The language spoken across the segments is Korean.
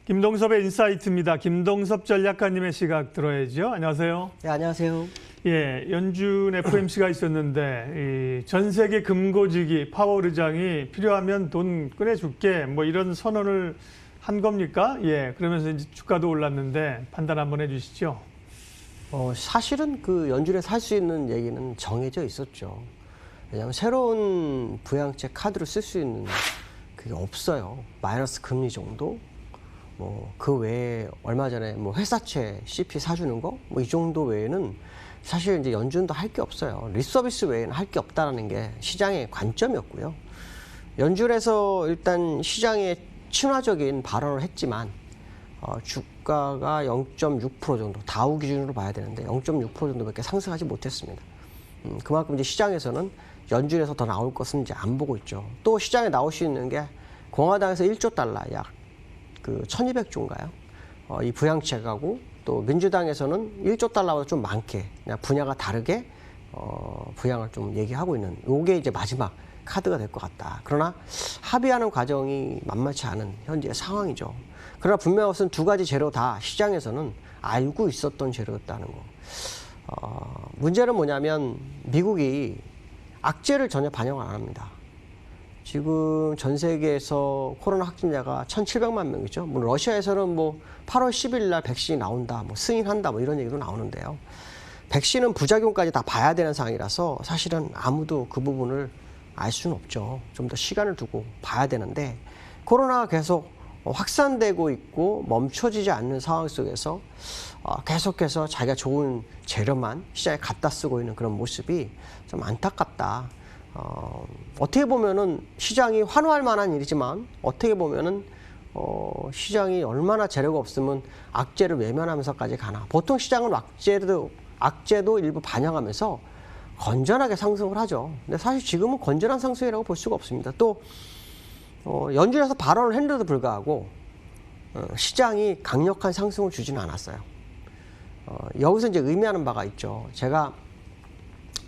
김동섭의 인사이트입니다. 김동섭 전략가님의 시각 들어야죠. 안녕하세요. 네, 안녕하세요. 예, 연준 FOMC가 있었는데 전 세계 금고지기 파월 의장이 필요하면 돈 꺼내줄게 뭐 이런 선언을 한 겁니까? 예, 그러면서 이제 주가도 올랐는데 판단 한번 해주시죠. 사실은 그 연준에서 할 수 있는 얘기는 정해져 있었죠. 왜냐하면 새로운 부양책 카드를 쓸 수 있는 그게 없어요. 마이너스 금리 정도. 뭐 그 외에 얼마 전에 뭐 회사채 CP 사주는 거 뭐 이 정도 외에는 사실 이제 연준도 할 게 없어요. 리서비스 외에는 할 게 없다라는 게 시장의 관점이었고요. 연준에서 일단 시장에 친화적인 발언을 했지만 주가가 0.6% 정도 다우 기준으로 봐야 되는데 0.6% 정도밖에 상승하지 못했습니다. 그만큼 이제 시장에서는 연준에서 더 나올 것은 이제 안 보고 있죠. 또 시장에 나올 수 있는 게 공화당에서 1조 달러 약 그 1200조인가요? 이 부양책하고 또 민주당에서는 1조 달러보다 좀 많게 그냥 분야가 다르게 부양을 좀 얘기하고 있는 요게 이제 마지막 카드가 될 것 같다. 그러나 합의하는 과정이 만만치 않은 현재의 상황이죠. 그러나 분명한 것은 두 가지 재료 다 시장에서는 알고 있었던 재료였다는 거. 문제는 뭐냐면 미국이 악재를 전혀 반영을 안 합니다. 지금 전 세계에서 코로나 확진자가 1,700만 명이죠. 뭐 러시아에서는 뭐 8월 10일 날 백신이 나온다, 뭐 승인한다, 뭐 이런 얘기도 나오는데요. 백신은 부작용까지 다 봐야 되는 상황이라서 사실은 아무도 그 부분을 알 수는 없죠. 좀 더 시간을 두고 봐야 되는데 코로나가 계속 확산되고 있고 멈춰지지 않는 상황 속에서 계속해서 자기가 좋은 재료만 시장에 갖다 쓰고 있는 그런 모습이 좀 안타깝다. 어떻게 보면은 시장이 환호할 만한 일이지만 어떻게 보면은 시장이 얼마나 재료가 없으면 악재를 외면하면서까지 가나. 보통 시장은 악재도 일부 반영하면서 건전하게 상승을 하죠. 근데 사실 지금은 건전한 상승이라고 볼 수가 없습니다. 또 연준에서 발언을 했는데도 불구하고 시장이 강력한 상승을 주지는 않았어요. 여기서 이제 의미하는 바가 있죠. 제가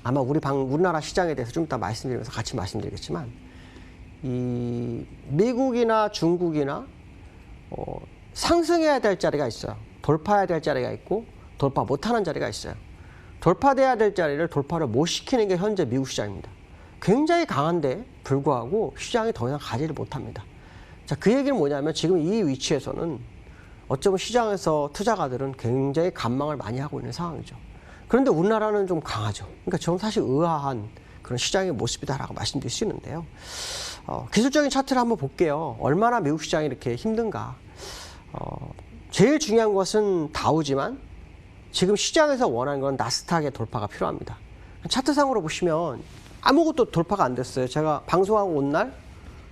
아마 우리나라 시장에 대해서 좀 이따 말씀드리면서 같이 말씀드리겠지만 이 미국이나 중국이나 상승해야 될 자리가 있어요. 돌파해야 될 자리가 있고 돌파 못하는 자리가 있어요. 돌파돼야 될 자리를 돌파를 못 시키는 게 현재 미국 시장입니다. 굉장히 강한데 불구하고 시장이 더 이상 가지를 못합니다. 자, 그 얘기는 뭐냐면 지금 이 위치에서는 어쩌면 시장에서 투자가들은 굉장히 관망을 많이 하고 있는 상황이죠. 그런데 우리나라는 좀 강하죠. 그러니까 저는 사실 의아한 그런 시장의 모습이다라고 말씀드릴 수 있는데요. 기술적인 차트를 한번 볼게요. 얼마나 미국 시장이 이렇게 힘든가. 제일 중요한 것은 다우지만 지금 시장에서 원하는 건 나스닥의 돌파가 필요합니다. 차트상으로 보시면 아무것도 돌파가 안 됐어요. 제가 방송하고 온 날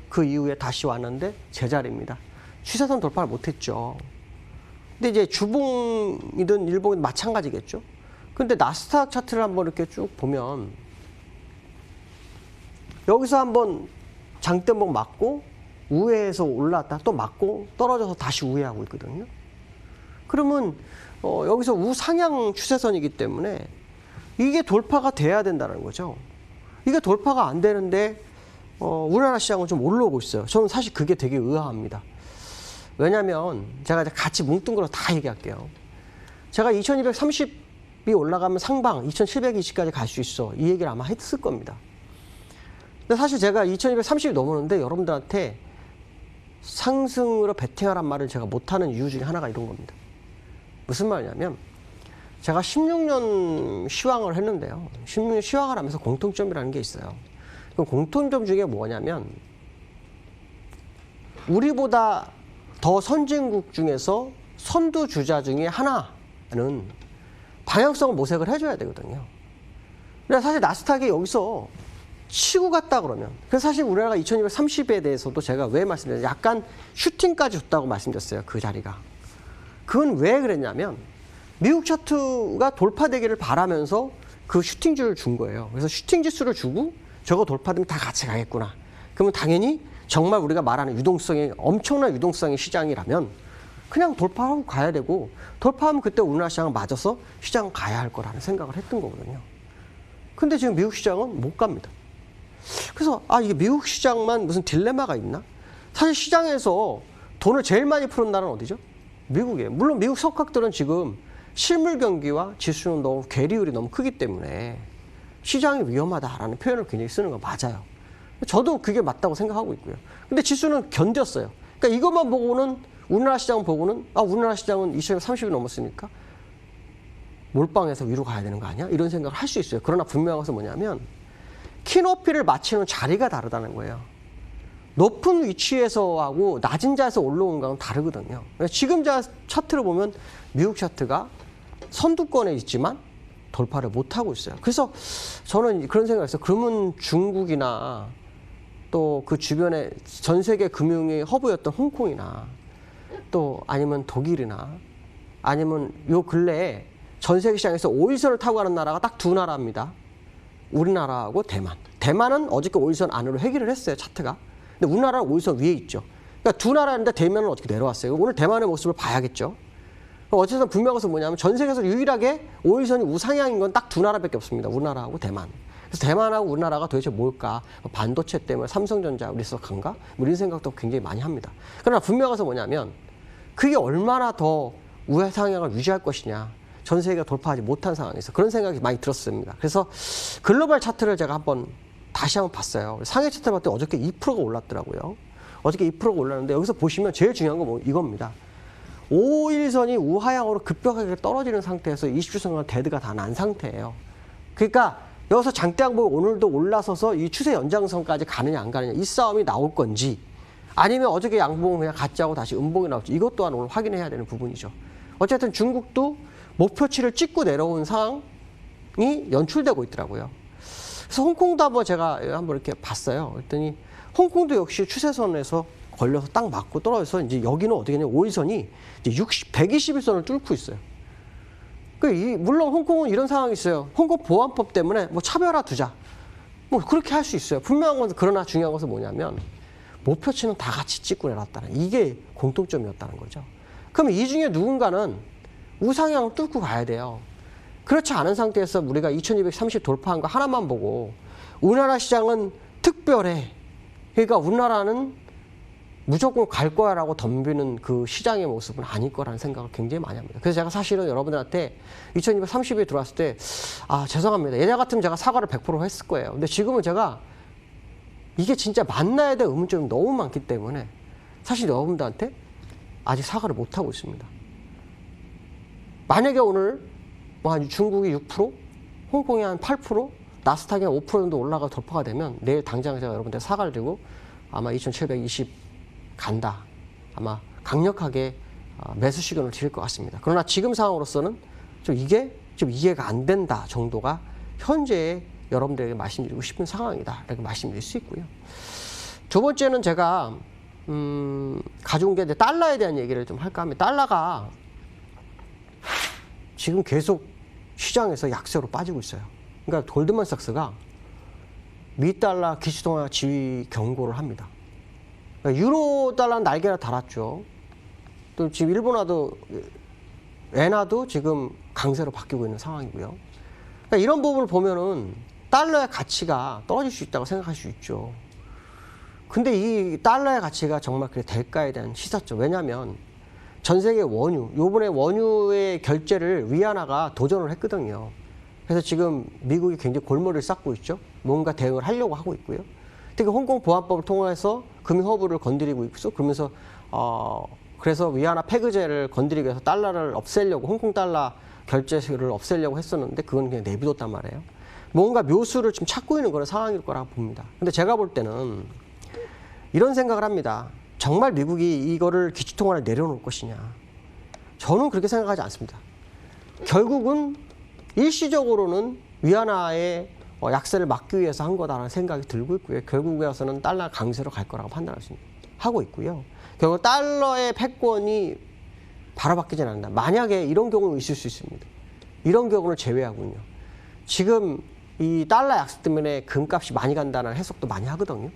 그 이후에 다시 왔는데 제자리입니다. 추세선 돌파를 못했죠. 근데 이제 주봉이든 일봉이든 마찬가지겠죠. 근데 나스닥 차트를 한번 이렇게 쭉 보면 여기서 한번 장대목 맞고 우회해서 올라왔다 또 맞고 떨어져서 다시 우회하고 있거든요. 그러면 여기서 우상향 추세선이기 때문에 이게 돌파가 돼야 된다는 거죠. 이게 돌파가 안 되는데 우리나라 시장은 좀 올라오고 있어요. 저는 사실 그게 되게 의아합니다. 왜냐하면 제가 같이 뭉뚱 그려 다 얘기할게요. 제가 2230이 올라가면 상방 2720까지 갈 수 있어. 이 얘기를 아마 했을 겁니다. 근데 사실 제가 2230이 넘었는데 여러분들한테 상승으로 베팅하란 말을 제가 못하는 이유 중에 하나가 이런 겁니다. 무슨 말이냐면 제가 16년 시황을 했는데요. 16년 시황을 하면서 공통점이라는 게 있어요. 그 공통점 중에 뭐냐면 우리보다 더 선진국 중에서 선두주자 중에 하나는 방향성을 모색을 해줘야 되거든요. 근데 사실 나스닥이 여기서 치고 갔다 그러면 그래서 사실 우리나라가 2230에 대해서도 제가 왜 말씀드렸냐면 약간 슈팅까지 줬다고 말씀드렸어요. 그 자리가. 그건 왜 그랬냐면 미국 차트가 돌파되기를 바라면서 그 슈팅지를 준 거예요. 그래서 슈팅 지수를 주고 저거 돌파되면 다 같이 가겠구나. 그러면 당연히 정말 우리가 말하는 유동성이 엄청난 유동성의 시장이라면 그냥 돌파하고 가야 되고 돌파하면 그때 우리나라 시장을 맞아서 시장 가야 할 거라는 생각을 했던 거거든요. 근데 지금 미국 시장은 못 갑니다. 그래서 이게 미국 시장만 무슨 딜레마가 있나? 사실 시장에서 돈을 제일 많이 푸는 나라는 어디죠? 미국이에요. 물론 미국 석학들은 지금 실물 경기와 지수는 너무 괴리율이 너무 크기 때문에 시장이 위험하다라는 표현을 굉장히 쓰는 거 맞아요. 저도 그게 맞다고 생각하고 있고요. 근데 지수는 견뎠어요. 그러니까 이것만 보고는 우리나라 시장 보고는 우리나라 시장은 2030이 넘었으니까 몰빵해서 위로 가야 되는 거 아니야? 이런 생각을 할 수 있어요. 그러나 분명한 것은 뭐냐면 키 높이를 맞추는 자리가 다르다는 거예요. 높은 위치에서 하고 낮은 자에서 올라오는 거는 다르거든요. 지금 차트를 보면 미국 차트가 선두권에 있지만 돌파를 못하고 있어요. 그래서 저는 그런 생각을 했어요. 그러면 중국이나 또 그 주변에 전 세계 금융의 허브였던 홍콩이나 또 아니면 독일이나 아니면 요 근래에 전 세계 시장에서 5일선을 타고 가는 나라가 딱 두 나라입니다. 우리나라하고 대만. 대만은 어저께 5일선 안으로 회귀를 했어요, 차트가. 근데 우리나라는 5일선 위에 있죠. 그러니까 두 나라인데 대만은 어떻게 내려왔어요? 오늘 대만의 모습을 봐야겠죠. 어쨌든 분명한 것은 뭐냐면 전 세계에서 유일하게 5일선이 우상향인 건 딱 두 나라밖에 없습니다. 우리나라하고 대만. 그래서 대만하고 우리나라가 도대체 뭘까? 반도체 때문에 삼성전자 우리서 간가? 뭐 이런 생각도 굉장히 많이 합니다. 그러나 분명한 것은 뭐냐면 그게 얼마나 더 우상향을 유지할 것이냐. 전 세계가 돌파하지 못한 상황에서 그런 생각이 많이 들었습니다. 그래서 글로벌 차트를 제가 다시 한번 봤어요. 상해 차트를 봤더니 어저께 2%가 올랐더라고요. 어저께 2%가 올랐는데 여기서 보시면 제일 중요한 건 이겁니다. 5일선이 우하향으로 급격하게 떨어지는 상태에서 20주선과 데드가 다 난 상태예요. 그러니까 여기서 장대양 보고 오늘도 올라서서 이 추세 연장선까지 가느냐 안 가느냐 이 싸움이 나올 건지 아니면 어저께 양봉은 그냥 가짜고 다시 음봉이 나올지 이것 또한 오늘 확인해야 되는 부분이죠. 어쨌든 중국도 목표치를 찍고 내려온 상황이 연출되고 있더라고요. 그래서 홍콩도 제가 한번 이렇게 봤어요. 그랬더니 홍콩도 역시 추세선에서 걸려서 딱 맞고 떨어져서 이제 여기는 어떻게 하냐면 5일선이 이제 121선을 뚫고 있어요. 물론 홍콩은 이런 상황이 있어요. 홍콩 보안법 때문에 뭐 차별화 두자. 뭐 그렇게 할 수 있어요. 분명한 것은 그러나 중요한 것은 뭐냐면 목표치는 다 같이 찍고 내놨다는 이게 공통점이었다는 거죠. 그럼 이 중에 누군가는 우상향을 뚫고 가야 돼요. 그렇지 않은 상태에서 우리가 2230 돌파한 거 하나만 보고 우리나라 시장은 특별해. 그러니까 우리나라는 무조건 갈 거야라고 덤비는 그 시장의 모습은 아닐 거라는 생각을 굉장히 많이 합니다. 그래서 제가 사실은 여러분들한테 2230에 들어왔을 때 죄송합니다. 예전 같으면 제가 사과를 100% 했을 거예요. 근데 지금은 제가 이게 진짜 맞나야 될 의문점이 너무 많기 때문에 사실 여러분들한테 아직 사과를 못하고 있습니다. 만약에 오늘 한 중국이 6%, 홍콩이 한 8%, 나스닥이 한 5% 정도 올라가 돌파가 되면 내일 당장 제가 여러분들 사과를 드리고 아마 2720 간다. 아마 강력하게 매수 시그널을 드릴 것 같습니다. 그러나 지금 상황으로서는 이게 좀 이해가 안 된다 정도가 현재 여러분들에게 말씀드리고 싶은 상황이다. 이렇게 말씀드릴 수 있고요. 두 번째는 제가 가져온 게 달러에 대한 얘기를 좀 할까 합니다. 달러가 지금 계속 시장에서 약세로 빠지고 있어요. 그러니까 골드만삭스가 미달러 기시통화 지위 경고를 합니다. 그러니까 유로 달러는 날개를 달았죠. 또 지금 일본화도 엔화도 지금 강세로 바뀌고 있는 상황이고요. 그러니까 이런 부분을 보면은 달러의 가치가 떨어질 수 있다고 생각할 수 있죠. 근데 이 달러의 가치가 정말 그래 될까에 대한 시사점. 왜냐하면 전 세계 원유, 요번에 원유의 결제를 위안화가 도전을 했거든요. 그래서 지금 미국이 굉장히 골머리를 쌓고 있죠. 뭔가 대응을 하려고 하고 있고요. 특히 홍콩 보안법을 통해서 금융 허브를 건드리고 있어. 그러면서 그래서 위안화 폐기제를 건드리기 위해서 달러를 없애려고 홍콩 달러 결제를 없애려고 했었는데 그건 그냥 내비뒀단 말이에요. 뭔가 묘수를 좀 찾고 있는 그런 상황일 거라고 봅니다. 근데 제가 볼 때는 이런 생각을 합니다. 정말 미국이 이거를 기축통화를 내려놓을 것이냐. 저는 그렇게 생각하지 않습니다. 결국은 일시적으로는 위안화의 약세를 막기 위해서 한 거다라는 생각이 들고 있고요. 결국에 와서는 달러 강세로 갈 거라고 하고 있고요. 결국 달러의 패권이 바로 바뀌지는 않는다. 만약에 이런 경우는 있을 수 있습니다. 이런 경우를 제외하군요. 지금 이 달러 약세 때문에 금값이 많이 간다는 해석도 많이 하거든요.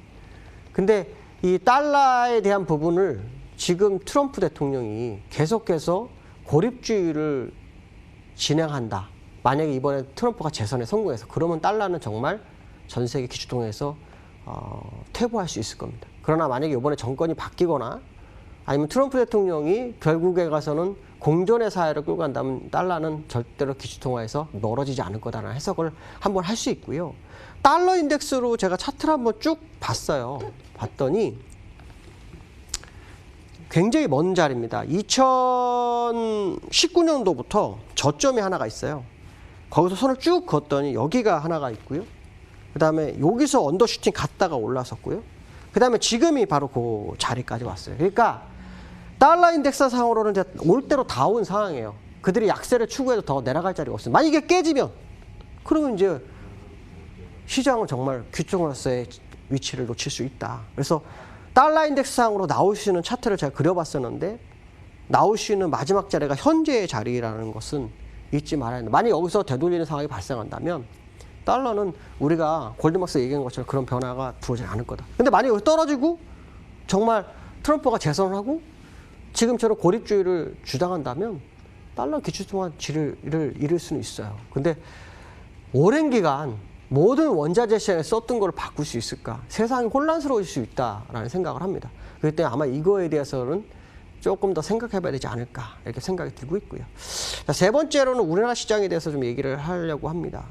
근데 이 달러에 대한 부분을 지금 트럼프 대통령이 계속해서 고립주의를 진행한다. 만약에 이번에 트럼프가 재선에 성공해서 그러면 달러는 정말 전 세계 기축통화에서 퇴보할 수 있을 겁니다. 그러나 만약에 이번에 정권이 바뀌거나 아니면 트럼프 대통령이 결국에 가서는 공존의 사회를 끌고 간다면 달러는 절대로 기축통화에서 멀어지지 않을 거다라는 해석을 한번 할 수 있고요. 달러 인덱스로 제가 차트를 한번 쭉 봤어요. 봤더니 굉장히 먼 자리입니다. 2019년도부터 저점이 하나가 있어요. 거기서 선을 쭉 그었더니 여기가 하나가 있고요. 그 다음에 여기서 언더슈팅 갔다가 올라섰고요. 그 다음에 지금이 바로 그 자리까지 왔어요. 그러니까 달러 인덱스 상으로는 이제 올 대로 다 온 상황이에요. 그들이 약세를 추구해도 더 내려갈 자리가 없어요. 만약에 이게 깨지면 그러면 이제 시장은 정말 귀퉁로서의 위치를 놓칠 수 있다. 그래서 달러 인덱스 상으로 나올 수 있는 차트를 제가 그려봤었는데 나올 수 있는 마지막 자리가 현재의 자리라는 것은 잊지 말아야 된다. 만약 여기서 되돌리는 상황이 발생한다면 달러는 우리가 골드막스 얘기한 것처럼 그런 변화가 들어오지 않을 거다. 근데 만약 여기 떨어지고 정말 트럼프가 재선을 하고 지금처럼 고립주의를 주장한다면 달러 기축통화 지를 잃을 수는 있어요. 근데 오랜 기간 모든 원자재 시장에 썼던 걸 바꿀 수 있을까? 세상이 혼란스러울 수 있다라는 생각을 합니다. 그렇기 때문에 아마 이거에 대해서는 조금 더 생각해봐야 되지 않을까 이렇게 생각이 들고 있고요. 자, 세 번째로는 우리나라 시장에 대해서 좀 얘기를 하려고 합니다.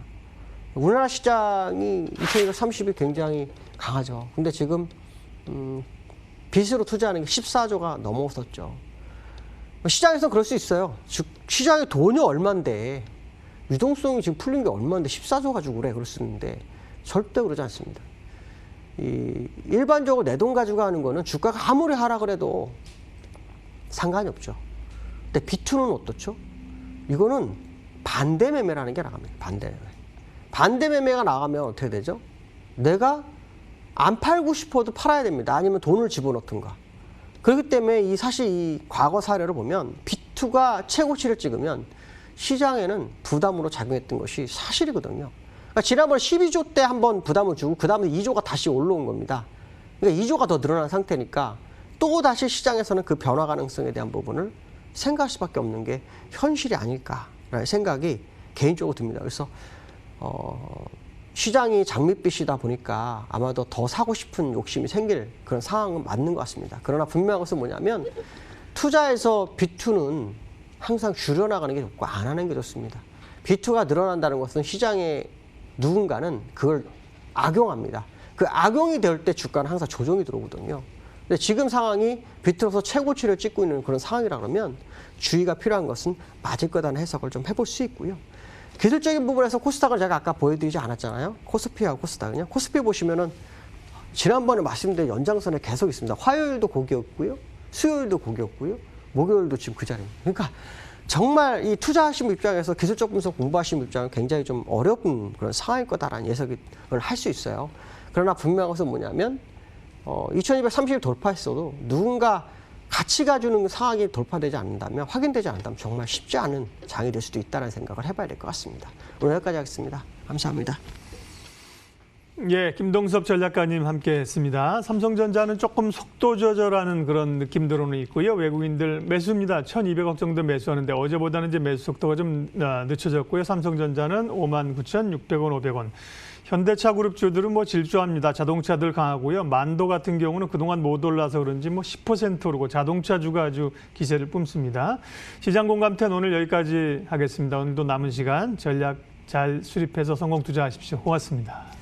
우리나라 시장이 2230이 굉장히 강하죠. 근데 지금 빚으로 투자하는 게 14조가 넘어섰죠. 시장에서 그럴 수 있어요. 즉 시장에 돈이 얼만데 유동성이 지금 풀린 게 얼마인데 14조 가지고 그래 그럴 수 있는데 절대 그러지 않습니다. 일반적으로 내 돈 가지고 하는 거는 주가가 아무리 하락을 해도 상관이 없죠. 근데 B2는 어떻죠? 이거는 반대 매매라는 게 나갑니다. 반대 매매. 반대 매매가 나가면 어떻게 되죠? 내가 안 팔고 싶어도 팔아야 됩니다. 아니면 돈을 집어넣든가. 그렇기 때문에 사실 이 과거 사례를 보면 B2가 최고치를 찍으면 시장에는 부담으로 작용했던 것이 사실이거든요. 그러니까 지난번에 12조 때 한번 부담을 주고 그 다음에 2조가 다시 올라온 겁니다. 그러니까 2조가 더 늘어난 상태니까 또 다시 시장에서는 그 변화 가능성에 대한 부분을 생각할 수밖에 없는 게 현실이 아닐까라는 생각이 개인적으로 듭니다. 그래서 시장이 장밋빛이다 보니까 아마도 더 사고 싶은 욕심이 생길 그런 상황은 맞는 것 같습니다. 그러나 분명한 것은 뭐냐면 투자에서 B2는 항상 줄여나가는 게 좋고 안 하는 게 좋습니다. B2가 늘어난다는 것은 시장에 누군가는 그걸 악용합니다. 그 악용이 될 때 주가는 항상 조정이 들어오거든요. 근데 지금 상황이 B2로서 최고치를 찍고 있는 그런 상황이라 그러면 주의가 필요한 것은 맞을 거다는 해석을 좀 해볼 수 있고요. 기술적인 부분에서 코스닥을 제가 아까 보여드리지 않았잖아요. 코스피하고 코스닥은요. 코스피 보시면은 지난번에 말씀드린 연장선에 계속 있습니다. 화요일도 고기였고요. 수요일도 고기였고요. 목요일도 지금 그 자리입니다. 그러니까 정말 이 투자하시는 입장에서 기술적 분석 공부하시는 입장은 굉장히 좀 어려운 그런 상황일 거다라는 예상을 할 수 있어요. 그러나 분명한 것은 뭐냐면 2230을 돌파했어도 누군가 같이 가주는 상황이 돌파되지 않는다면 확인되지 않는다면 정말 쉽지 않은 장이 될 수도 있다는 생각을 해봐야 될 것 같습니다. 오늘 여기까지 하겠습니다. 감사합니다. 예, 김동섭 전략가님 함께했습니다. 삼성전자는 조금 속도 조절하는 그런 느낌들로는 있고요. 외국인들 매수입니다. 1,200억 정도 매수하는데 어제보다는 이제 매수 속도가 좀 늦춰졌고요. 삼성전자는 59,600원, 500원. 현대차 그룹주들은 뭐 질주합니다. 자동차들 강하고요. 만도 같은 경우는 그동안 못 올라서 그런지 뭐 10% 오르고 자동차주가 아주 기세를 뿜습니다. 시장 공감태는 오늘 여기까지 하겠습니다. 오늘도 남은 시간 전략 잘 수립해서 성공 투자하십시오. 고맙습니다.